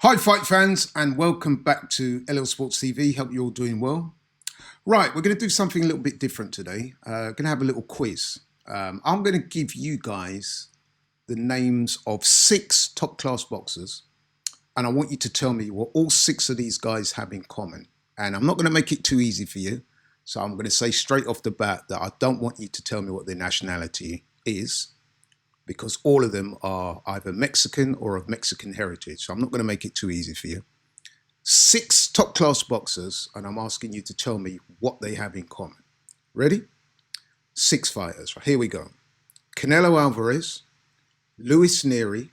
Hi, fight fans, and welcome back to LL Sports TV. Hope you're all doing well. Right, we're going to do something a little bit different today. Going to have a little quiz. I'm going to give you guys the names of 6 top class boxers, and I want you to tell me what all 6 of these guys have in common. And I'm not going to make it too easy for you, so I'm going to say straight off the bat that I don't want you to tell me what their nationality is, because all of them are either Mexican or of Mexican heritage. So I'm not going to make it too easy for you. 6 top class boxers, and I'm asking you to tell me what they have in common. Ready? 6 fighters. Here we go. Canelo Alvarez, Luis Neri,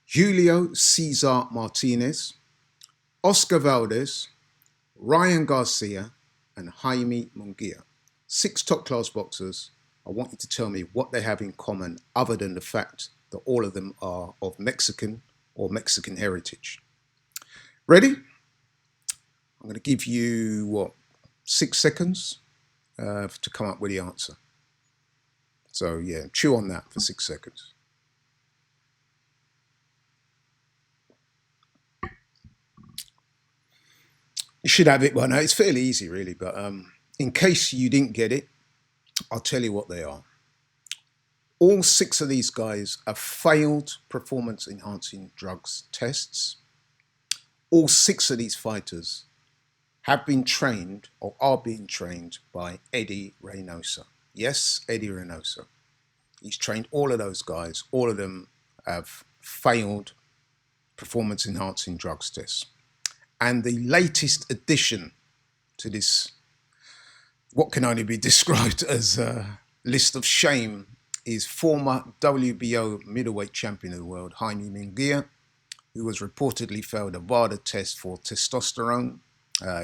Julio Cesar Martinez, Oscar Valdez, Ryan Garcia, and Jaime Munguia. 6 top class boxers. I want you to tell me what they have in common other than the fact that all of them are of Mexican or Mexican heritage. Ready? I'm going to give you, 6 seconds to come up with the answer. So, yeah, chew on that for 6 seconds. You should have it by now. It's fairly easy, really, but in case you didn't get it, I'll tell you what they are. All 6 of these guys have failed performance-enhancing drugs tests. All 6 of these fighters have been trained or are being trained by Eddie Reynoso. Yes, Eddie Reynoso. He's trained all of those guys. All of them have failed performance-enhancing drugs tests. And the latest addition to this, what can only be described as a list of shame, is former WBO middleweight champion of the world, Jaime Munguia, who has reportedly failed a VADA test for testosterone.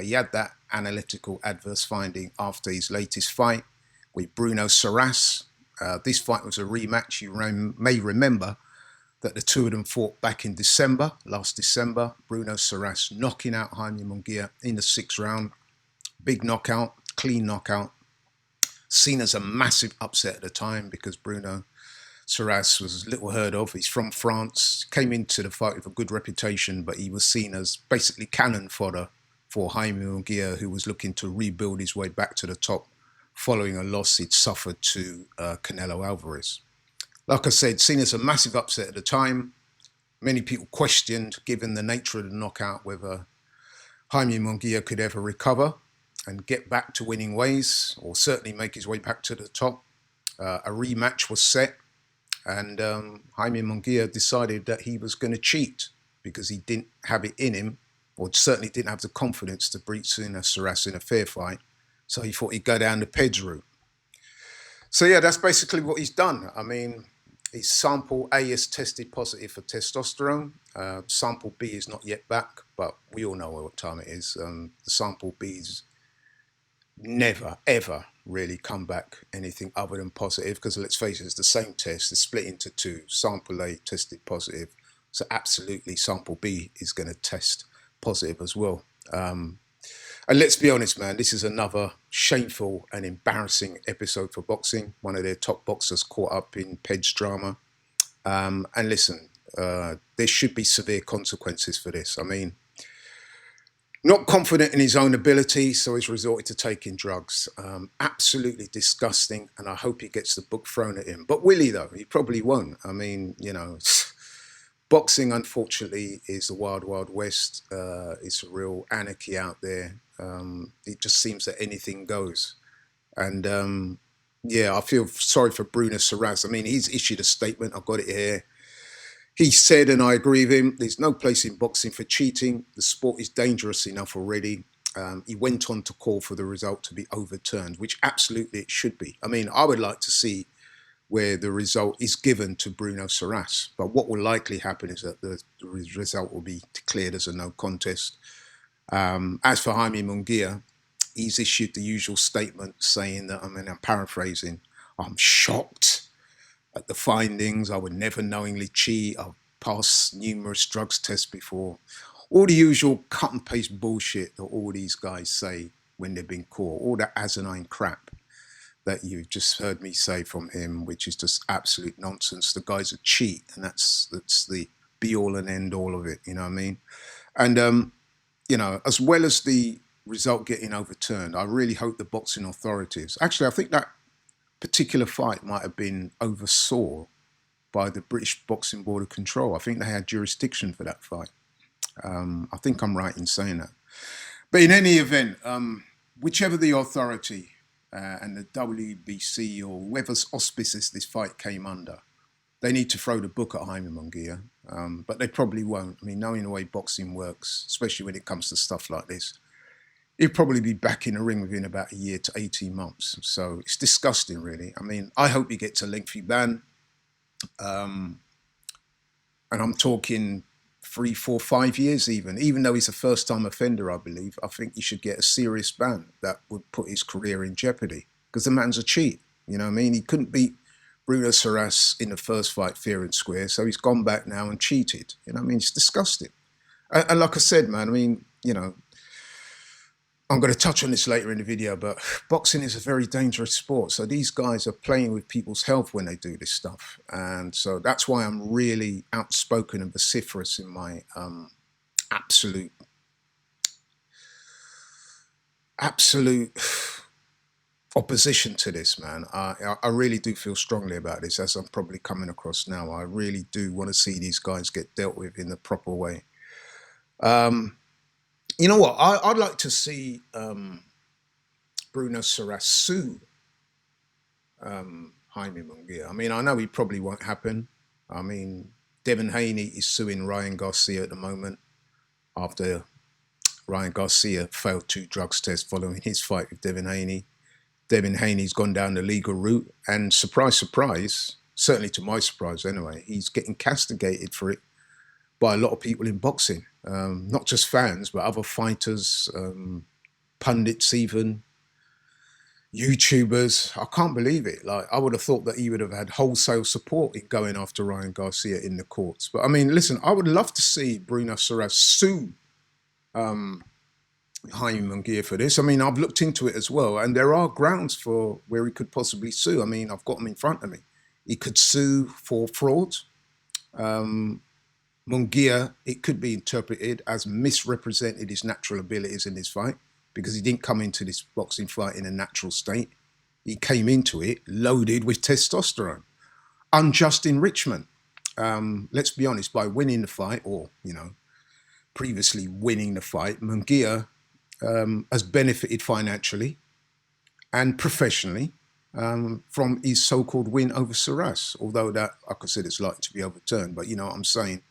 He had that analytical adverse finding after his latest fight with Bruno Saras. This fight was a rematch. You may remember that the two of them fought back in December, last December. Bruno Saras knocking out Jaime Munguia in the 6th round. Big knockout, clean knockout. Seen as a massive upset at the time because Bruno Saras was little heard of. He's from France, came into the fight with a good reputation, but he was seen as basically cannon fodder for Jaime Munguia, who was looking to rebuild his way back to the top following a loss he'd suffered to Canelo Alvarez. Like I said, seen as a massive upset at the time. Many people questioned, given the nature of the knockout, whether Jaime Munguia could ever recover and get back to winning ways, or certainly make his way back to the top. A rematch was set, and Jaime Munguia decided that he was going to cheat because he didn't have it in him, or certainly didn't have the confidence to beat Saras in a fair fight. So he thought he'd go down the PEDS route. So yeah, that's basically what he's done. I mean, his sample A is tested positive for testosterone. Sample B is not yet back, but we all know what time it is. The sample B's never, ever really come back anything other than positive, because let's face it, it's the same test. It's split into 2. Sample A tested positive. So absolutely sample B is going to test positive as well. And let's be honest, man, this is another shameful and embarrassing episode for boxing. One of their top boxers caught up in PEDS drama. And listen, there should be severe consequences for this. I mean, not confident in his own ability, so he's resorted to taking drugs. Absolutely disgusting, and I hope he gets the book thrown at him. But will he, though? He probably won't. I mean, you know, boxing, unfortunately, is the wild, wild west. It's a real anarchy out there. It just seems that anything goes. And yeah, I feel sorry for Bruno Saras. I mean, he's issued a statement. I've got it here. He said, and I agree with him, there's no place in boxing for cheating. The sport is dangerous enough already. He went on to call for the result to be overturned, which absolutely it should be. I mean, I would like to see where the result is given to Bruno Saras. But what will likely happen is that the result will be declared as a no contest. As for Jaime Munguia, he's issued the usual statement saying that, I mean, I'm paraphrasing, I'm shocked at the findings. I would never knowingly cheat. I've passed numerous drugs tests before. All the usual cut and paste bullshit that all these guys say when they've been caught. All that asinine crap that you just heard me say from him, which is just absolute nonsense. The guy's a cheat, and that's the be all and end all of it. You know what I mean? And you know, as well as the result getting overturned, I really hope the boxing authorities. Actually, I think that particular fight might have been oversaw by the British Boxing Board of Control. I think they had jurisdiction for that fight. I think I'm right in saying that. But in any event, whichever the authority and the WBC or whoever's auspices this fight came under, they need to throw the book at Jaime Munguia. But they probably won't. I mean, knowing the way boxing works, especially when it comes to stuff like this, he'll probably be back in the ring within about a year to 18 months. So it's disgusting, really. I mean, I hope he gets a lengthy ban. And I'm talking 3, 4, 5 years even though he's a first-time offender, I believe. I think he should get a serious ban that would put his career in jeopardy because the man's a cheat. You know what I mean? He couldn't beat Bruno Soras in the first fight fair and square, so he's gone back now and cheated. You know what I mean? It's disgusting. And like I said, man, I mean, you know, I'm going to touch on this later in the video, but boxing is a very dangerous sport. So these guys are playing with people's health when they do this stuff. And so that's why I'm really outspoken and vociferous in my absolute opposition to this, man. I really do feel strongly about this, as I'm probably coming across now. I really do want to see these guys get dealt with in the proper way. You know what? I'd like to see Bruno Soras sue Jaime Munguia. I mean, I know it probably won't happen. I mean, Devin Haney is suing Ryan Garcia at the moment after Ryan Garcia failed 2 drugs tests following his fight with Devin Haney. Devin Haney's gone down the legal route, and surprise, surprise, certainly to my surprise anyway, he's getting castigated for it by a lot of people in boxing. Not just fans, but other fighters, pundits even, YouTubers. I can't believe it. Like, I would have thought that he would have had wholesale support in going after Ryan Garcia in the courts. But I mean, listen, I would love to see Bruno Soras sue Jaime Munguia for this. I mean, I've looked into it as well, and there are grounds for where he could possibly sue. I mean, I've got them in front of me. He could sue for fraud. Munguia, it could be interpreted as misrepresented his natural abilities in this fight, because he didn't come into this boxing fight in a natural state. He came into it loaded with testosterone. Unjust enrichment. Let's be honest, by winning the fight, or, you know, previously winning the fight, Munguia has benefited financially and professionally from his so-called win over Soras, although that, like I said, it's likely to be overturned, but you know what I'm saying.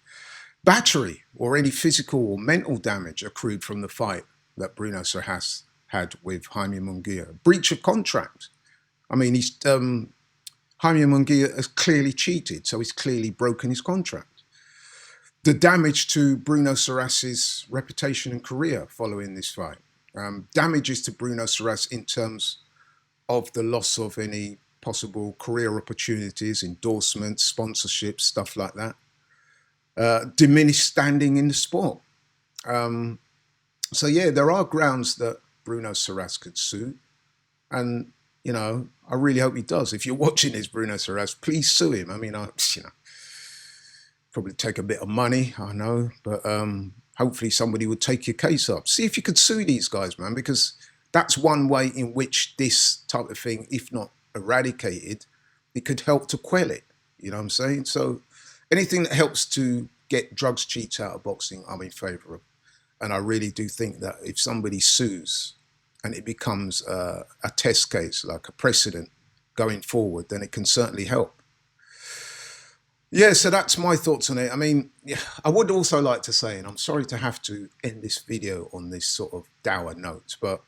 Battery or any physical or mental damage accrued from the fight that Bruno Soras had with Jaime Munguia. Breach of contract. I mean, Jaime Munguia has clearly cheated, so he's clearly broken his contract. The damage to Bruno Soras's reputation and career following this fight. Damages to Bruno Soras in terms of the loss of any possible career opportunities, endorsements, sponsorships, stuff like that. Diminished standing in the sport. So yeah, there are grounds that Bruno Soras could sue, and you know, I really hope he does. If you're watching this, Bruno Soras, please sue him. I mean, you know, probably take a bit of money, I know, but hopefully somebody would take your case up. See if you could sue these guys, man, because that's one way in which this type of thing, if not eradicated, it could help to quell it. You know what I'm saying? So anything that helps to get drugs cheats out of boxing, I'm in favor of. And I really do think that if somebody sues and it becomes a test case, like a precedent going forward, then it can certainly help. Yeah, so that's my thoughts on it. I mean, yeah, I would also like to say, and I'm sorry to have to end this video on this sort of dour note, but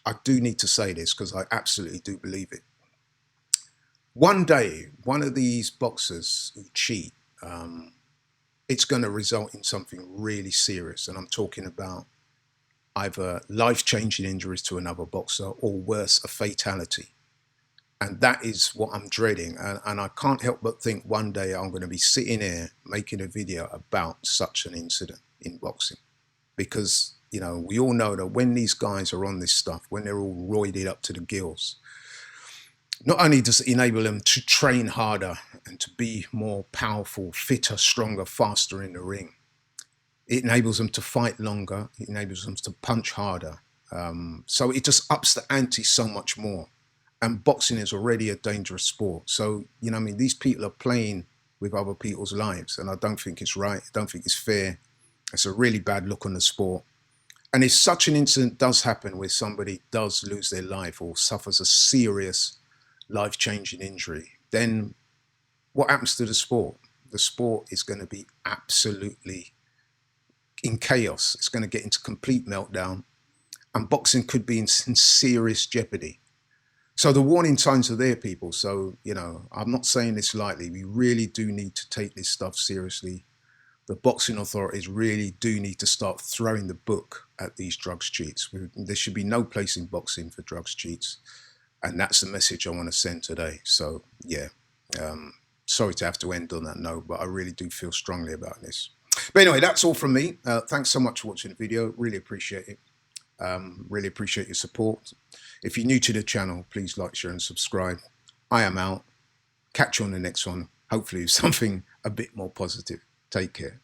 I do need to say this because I absolutely do believe it. One day, one of these boxers who cheat, it's going to result in something really serious. And I'm talking about either life-changing injuries to another boxer or worse, a fatality. And that is what I'm dreading. And I can't help but think one day I'm going to be sitting here making a video about such an incident in boxing. Because, you know, we all know that when these guys are on this stuff, when they're all roided up to the gills, Not only does it enable them to train harder and to be more powerful, fitter, stronger, faster in the ring, it enables them to fight longer. It enables them to punch harder. So it just ups the ante so much more. And boxing is already a dangerous sport. So, you know, I mean, these people are playing with other people's lives, and I don't think it's right. I don't think it's fair. It's a really bad look on the sport. And if such an incident does happen where somebody does lose their life or suffers a serious life-changing injury, then what happens to the sport? The sport is going to be absolutely in chaos. It's going to get into complete meltdown, and boxing could be in serious jeopardy. So the warning signs are there, people. So, you know, I'm not saying this lightly. We really do need to take this stuff seriously. The boxing authorities really do need to start throwing the book at these drugs cheats. There should be no place in boxing for drugs cheats. And that's the message I want to send today. So, yeah, sorry to have to end on that note, but I really do feel strongly about this. But anyway, that's all from me. Thanks so much for watching the video. Really appreciate it. Really appreciate your support. If you're new to the channel, please like, share, and subscribe. I am out. Catch you on the next one. Hopefully something a bit more positive. Take care.